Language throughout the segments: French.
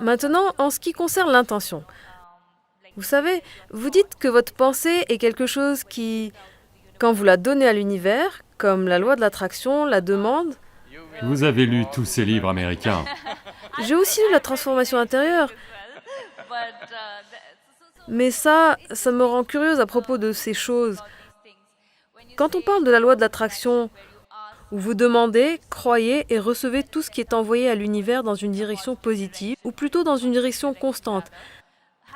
Maintenant, en ce qui concerne l'intention, vous savez, vous dites que votre pensée est quelque chose qui, quand vous la donnez à l'univers, comme la loi de l'attraction, la demande, Vous avez lu tous ces livres américains. j'ai aussi lu la transformation intérieure, mais ça me rend curieuse à propos de ces choses. Quand on parle de la loi de l'attraction, où vous demandez, croyez et recevez tout ce qui est envoyé à l'univers dans une direction positive, ou plutôt dans une direction constante,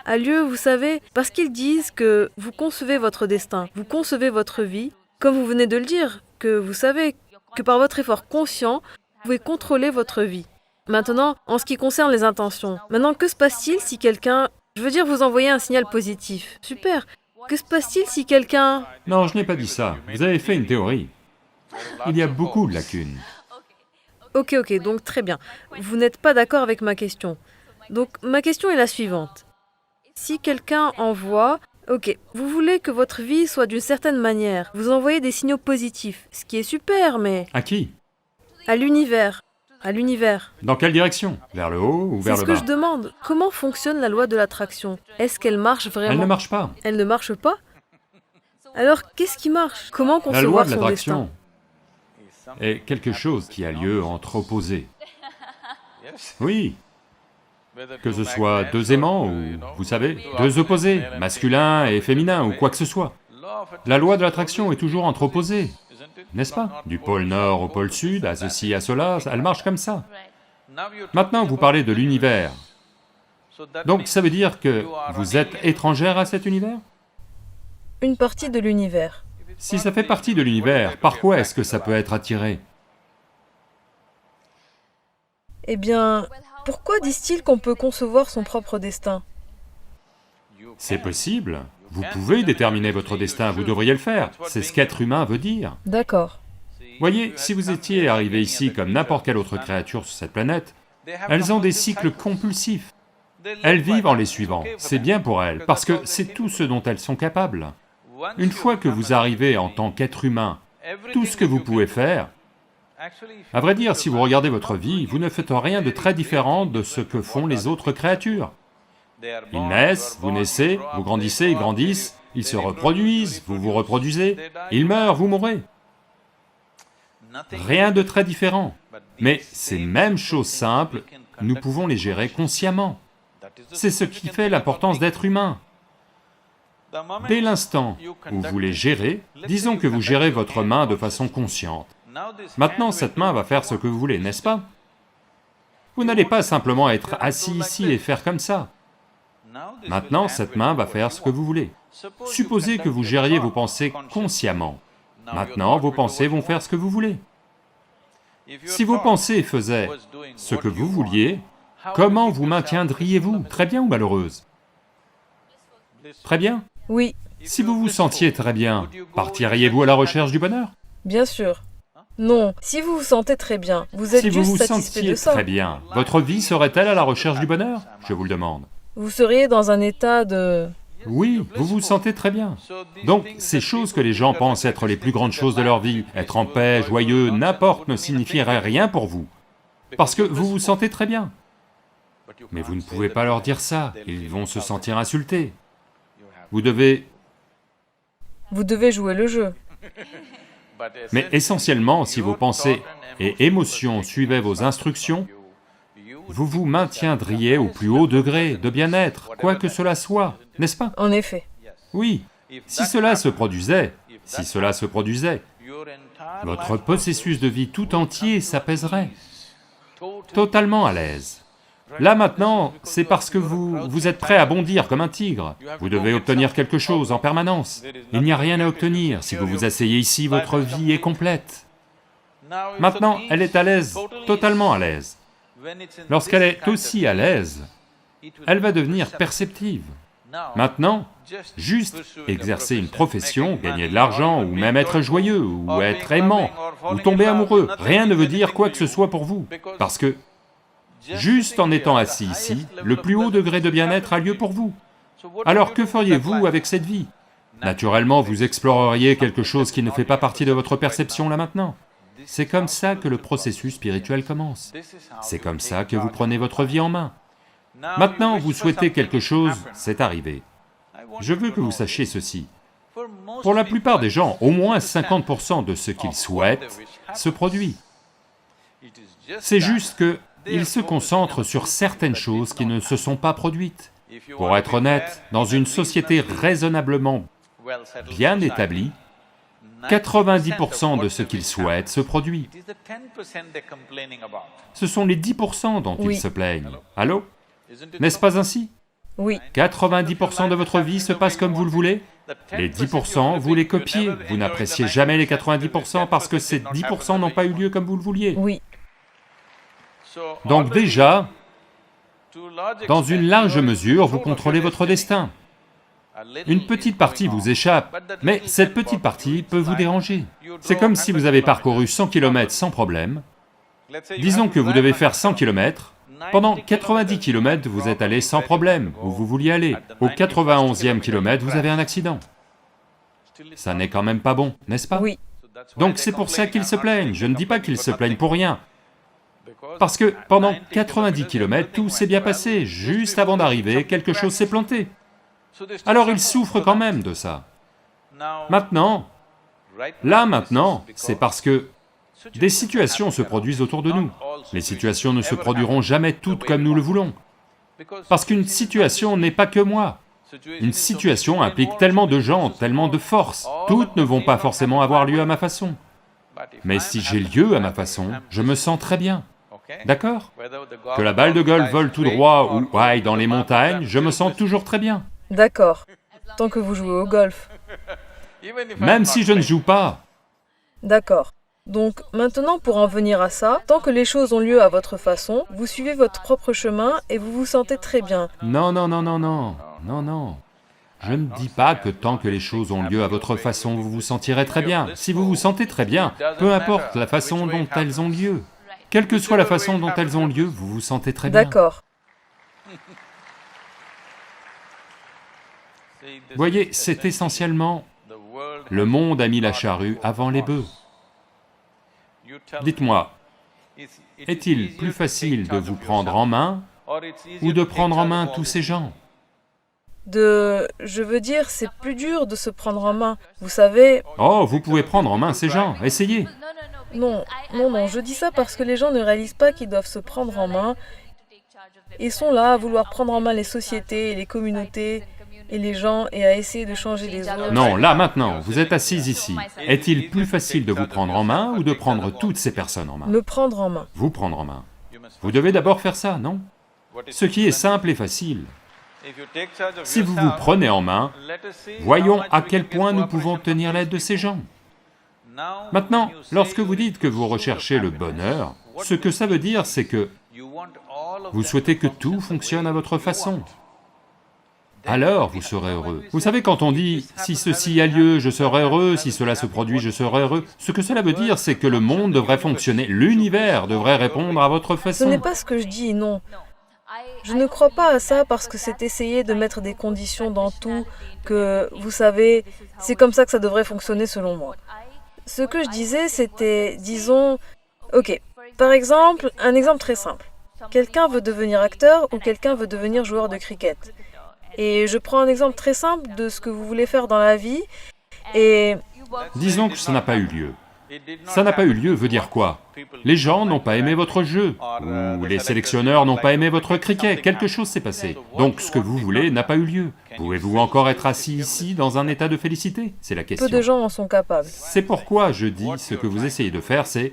a lieu, vous savez, parce qu'ils disent que vous concevez votre destin, vous concevez votre vie, comme vous venez de le dire, que vous savez que par votre effort conscient, vous pouvez contrôler votre vie. Maintenant, en ce qui concerne les intentions, maintenant, que se passe-t-il si quelqu'un... Je veux dire, vous envoyez un signal positif. Super. Que se passe-t-il si quelqu'un... Non, je n'ai pas dit ça. Vous avez fait une théorie. Il y a beaucoup de lacunes. Ok, donc très bien. Vous n'êtes pas d'accord avec ma question. Donc, ma question est la suivante. Si quelqu'un envoie... Ok, vous voulez que votre vie soit d'une certaine manière. Vous envoyez des signaux positifs, ce qui est super, mais... À qui? À l'univers. À l'univers. Dans quelle direction? Vers le haut ou vers C'est ce le que bas? je demande. Comment fonctionne la loi de l'attraction? Est-ce qu'elle marche vraiment? Elle ne marche pas. Elle ne marche pas? Alors, qu'est-ce qui marche? Comment La loi concevoir de son l'attraction destin? est quelque chose qui a lieu entre opposés. Oui, que ce soit deux aimants ou, vous savez, deux opposés, masculin et féminin ou quoi que ce soit. La loi de l'attraction est toujours entre opposés, n'est-ce pas? Du pôle nord au pôle sud, à ceci, à cela, elle marche comme ça. Maintenant, vous parlez de l'univers. Donc ça veut dire que vous êtes étrangère à cet univers? Une partie de l'univers. Si ça fait partie de l'univers, par quoi est-ce que ça peut être attiré? Eh bien, pourquoi disent-ils qu'on peut concevoir son propre destin? C'est possible. Vous pouvez déterminer votre destin, vous devriez le faire. C'est ce qu'être humain veut dire. D'accord. Voyez, si vous étiez arrivé ici comme n'importe quelle autre créature sur cette planète, elles ont des cycles compulsifs. Elles vivent en les suivant, c'est bien pour elles, parce que c'est tout ce dont elles sont capables. Une fois que vous arrivez en tant qu'être humain, tout ce que vous pouvez faire, à vrai dire, si vous regardez votre vie, vous ne faites rien de très différent de ce que font les autres créatures. Ils naissent, vous naissez, vous grandissez, ils grandissent, ils se reproduisent, vous vous reproduisez, ils meurent, vous mourrez. Rien de très différent. Mais ces mêmes choses simples, nous pouvons les gérer consciemment. C'est ce qui fait l'importance d'être humain. Dès l'instant où vous les gérez, disons que vous gérez votre main de façon consciente. Maintenant, cette main va faire ce que vous voulez, n'est-ce pas? Vous n'allez pas simplement être assis ici et faire comme ça. Maintenant, cette main va faire ce que vous voulez. Supposez que vous gériez vos pensées consciemment. Maintenant, vos pensées vont faire ce que vous voulez. Si vos pensées faisaient ce que vous vouliez, comment vous maintiendriez-vous? Très bien ou malheureuse? Très bien? Oui, Si vous vous sentiez très bien, partiriez-vous à la recherche du bonheur? bien sûr. Non, si vous vous sentez très bien, vous êtes Si vous juste vous satisfait sentiez de ça. très bien, votre vie serait-elle à la recherche du bonheur? Je vous le demande. Vous seriez dans un état de... Oui, vous vous sentez très bien. Donc, ces choses que les gens pensent être les plus grandes choses de leur vie, être en paix, joyeux, n'importe, ne signifieraient rien pour vous. Parce que vous vous sentez très bien. Mais vous ne pouvez pas leur dire ça, ils vont se sentir insultés. Vous devez... Vous devez jouer le jeu. Mais essentiellement, si vos pensées et émotions suivaient vos instructions, vous vous maintiendriez au plus haut degré de bien-être, quoi que cela soit, n'est-ce pas? En effet. Oui, si cela se produisait, votre processus de vie tout entier s'apaiserait, totalement à l'aise. Là maintenant, c'est parce que vous êtes prêt à bondir comme un tigre. Vous devez obtenir quelque chose en permanence. Il n'y a rien à obtenir. Si vous vous asseyez ici, votre vie est complète. Maintenant, elle est à l'aise, totalement à l'aise. Lorsqu'elle est aussi à l'aise, elle va devenir perceptive. Maintenant, juste exercer une profession, gagner de l'argent, ou même être joyeux, ou être aimant, ou tomber amoureux, rien ne veut dire quoi que ce soit pour vous, parce que juste en étant assis ici, le plus haut degré de bien-être a lieu pour vous. Alors que feriez-vous avec cette vie? Naturellement, vous exploreriez quelque chose qui ne fait pas partie de votre perception là maintenant. C'est comme ça que le processus spirituel commence. C'est comme ça que vous prenez votre vie en main. Maintenant, vous souhaitez quelque chose, c'est arrivé. Je veux que vous sachiez ceci. Pour la plupart des gens, au moins 50% de ce qu'ils souhaitent se produit. C'est juste qu'ils se concentrent sur certaines choses qui ne se sont pas produites. Pour être honnête, dans une société raisonnablement bien établie, 90% de ce qu'ils souhaitent se produit. Ce sont les 10% dont ils se plaignent. Allô? N'est-ce pas ainsi? Oui. 90% de votre vie se passe comme vous le voulez? Les 10%, vous les copiez, vous n'appréciez jamais les 90% parce que ces 10% n'ont pas eu lieu comme vous le vouliez. Oui. Donc déjà, dans une large mesure, vous contrôlez votre destin. Une petite partie vous échappe, mais cette petite partie peut vous déranger. C'est comme si vous avez parcouru 100 km sans problème. Disons que vous devez faire 100 km, pendant 90 km vous êtes allé sans problème, où vous vouliez aller. Au 91e kilomètre, vous avez un accident. Ça n'est quand même pas bon, n'est-ce pas? Oui. Donc c'est pour ça qu'ils se plaignent, je ne dis pas qu'ils se plaignent pour rien. Parce que pendant 90 km, tout s'est bien passé, juste avant d'arriver, quelque chose s'est planté. Alors ils souffrent quand même de ça. Maintenant, c'est parce que des situations se produisent autour de nous. Les situations ne se produiront jamais toutes comme nous le voulons. Parce qu'une situation n'est pas que moi. Une situation implique tellement de gens, tellement de forces, toutes ne vont pas forcément avoir lieu à ma façon. Mais si j'ai lieu à ma façon, je me sens très bien. D'accord? Que la balle de golf vole tout droit ou aille dans les montagnes, je me sens toujours très bien. D'accord. Tant que vous jouez au golf. Même si je ne joue pas. D'accord. Donc maintenant, pour en venir à ça, tant que les choses ont lieu à votre façon, vous suivez votre propre chemin et vous vous sentez très bien. Non, non, non, non, non, non, non. Je ne dis pas que tant que les choses ont lieu à votre façon, vous vous sentirez très bien. Si vous vous sentez très bien, peu importe la façon dont elles ont lieu. Quelle que soit la façon dont elles ont lieu, vous vous sentez très bien. D'accord. Voyez, c'est essentiellement... Le monde a mis la charrue avant les bœufs. Dites-moi, est-il plus facile de vous prendre en main ou de prendre en main tous ces gens? Je veux dire, c'est plus dur de se prendre en main. Vous savez... Oh, vous pouvez prendre en main ces gens, essayez. Non, non, non, je dis ça parce que les gens ne réalisent pas qu'ils doivent se prendre en main. Ils sont là à vouloir prendre en main les sociétés et les communautés et les gens et à essayer de changer les autres. Non, là maintenant, vous êtes assis ici. Est-il plus facile de vous prendre en main ou de prendre toutes ces personnes en main? Me prendre en main. Vous prendre en main. Vous devez d'abord faire ça, non? Ce qui est simple et facile. Si vous vous prenez en main, voyons à quel point nous pouvons obtenir l'aide de ces gens. Maintenant, lorsque vous dites que vous recherchez le bonheur, ce que ça veut dire, c'est que vous souhaitez que tout fonctionne à votre façon. Alors vous serez heureux. Vous savez, quand on dit « si ceci a lieu, je serai heureux, si cela se produit, je serai heureux », ce que cela veut dire, c'est que le monde devrait fonctionner, l'univers devrait répondre à votre Ce façon. n'est pas ce que je dis, non. Je ne crois pas à ça parce que c'est essayer de mettre des conditions dans tout, que, vous savez, c'est comme ça que ça devrait fonctionner selon moi. Ce que je disais, c'était, disons... Ok, par exemple, un exemple très simple. Quelqu'un veut devenir acteur ou quelqu'un veut devenir joueur de cricket. Et je prends un exemple très simple de ce que vous voulez faire dans la vie, et... Disons que ça n'a pas eu lieu. Ça n'a pas eu lieu veut dire quoi? Les gens n'ont pas aimé votre jeu, ou les sélectionneurs n'ont pas aimé votre cricket, quelque chose s'est passé. Donc ce que vous voulez n'a pas eu lieu. Pouvez-vous encore être assis ici dans un état de félicité? C'est la question. Peu de gens en sont capables. C'est pourquoi je dis, ce que vous essayez de faire, c'est...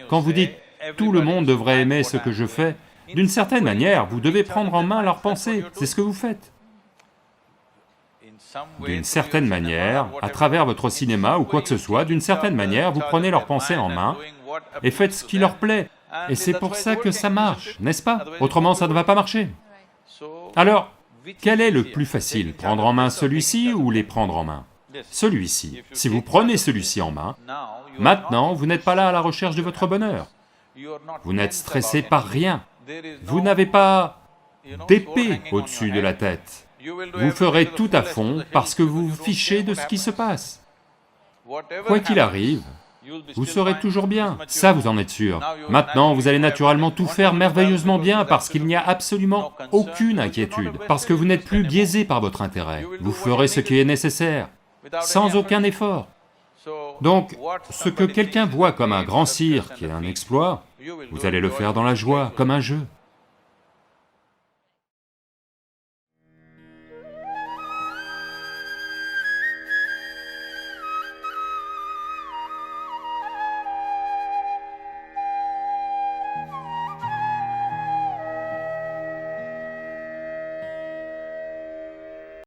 Quand vous dites « tout le monde devrait aimer ce que je fais », d'une certaine manière, vous devez prendre en main leurs pensées, c'est ce que vous faites. D'une certaine manière, à travers votre cinéma ou quoi que ce soit, d'une certaine manière, vous prenez leurs pensées en main et faites ce qui leur plaît. Et c'est pour ça que ça marche, n'est-ce pas? Autrement, ça ne va pas marcher. Alors, quel est le plus facile, prendre en main celui-ci ou les prendre en main? Celui-ci. Si vous prenez celui-ci en main, maintenant, vous n'êtes pas là à la recherche de votre bonheur. Vous n'êtes stressé par rien. Vous n'avez pas d'épée au-dessus de la tête. Vous ferez tout à fond parce que vous vous fichez de ce qui se passe. Quoi qu'il arrive, Vous serez toujours bien, ça vous en êtes sûr. Maintenant, vous allez naturellement tout faire merveilleusement bien parce qu'il n'y a absolument aucune inquiétude, parce que vous n'êtes plus biaisé par votre intérêt. Vous ferez ce qui est nécessaire, sans aucun effort. Donc, ce que quelqu'un voit comme un grand cirque et un exploit, vous allez le faire dans la joie, comme un jeu.